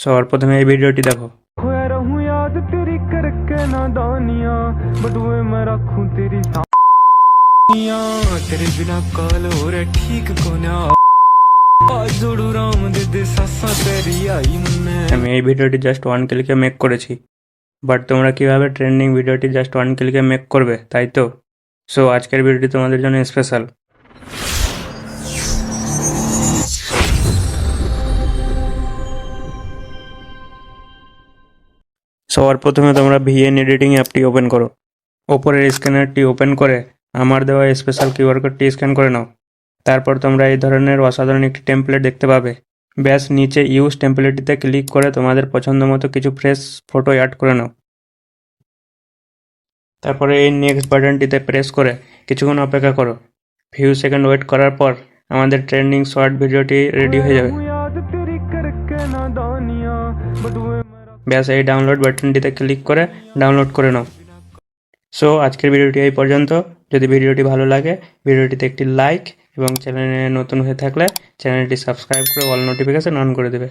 সবার প্রথমে এই ভিডিওটি দেখো। खोया रहूं याद तेरी करके नादानियां बटुए मैं रखूं तेरी सानियां तेरे बिना कल हो रे ठीक कोना आज जोड़ू राम दे दे सासा तेरी आई मन्ने। আমি এই ভিডিওটি জাস্ট 1 ক্লিকে মেক করেছি, বাট তোমরা কিভাবে ট্রেন্ডিং ভিডিওটি জাস্ট 1 ক্লিকে মেক করবে তাই তো। সো আজকের ভিডিওটি তোমাদের জন্য স্পেশাল। সবার প্রথমে তোমরা ভিএন এডিটিং অ্যাপটি ওপেন করো। ওপরের স্ক্যানারটি ওপেন করে আমার দেওয়া স্পেশাল কিউআর কোডটি স্ক্যান করে নাও। তারপর তোমরা এই ধরনের অসাধারণ একটি টেমপ্লেট দেখতে পাবে। ব্যাস নিচে ইউজ টেমপ্লেটটিতে ক্লিক করে তোমাদের পছন্দ মতো কিছু ফ্রেশ ফটো অ্যাড করে নাও। তারপরে এই নেক্সট বাটনটিতে প্রেস করে কিছুক্ষণ অপেক্ষা করো। ফিউ সেকেন্ড ওয়েট করার পর আমাদের ট্রেন্ডিং শর্ট ভিডিওটি রেডি হয়ে যাবে। याद तेरी करके नादानियां बटुए ব্যাস এই ডাউনলোড বাটনটিতে ক্লিক করে ডাউনলোড করে নাও। সো আজকের ভিডিওটি এই পর্যন্ত। যদি ভিডিওটি ভালো লাগে ভিডিওটিতে একটি লাইক এবং চ্যানেলে নতুন হয়ে থাকলে চ্যানেলটি সাবস্ক্রাইব করে অল নোটিফিকেশন অন করে দেবে।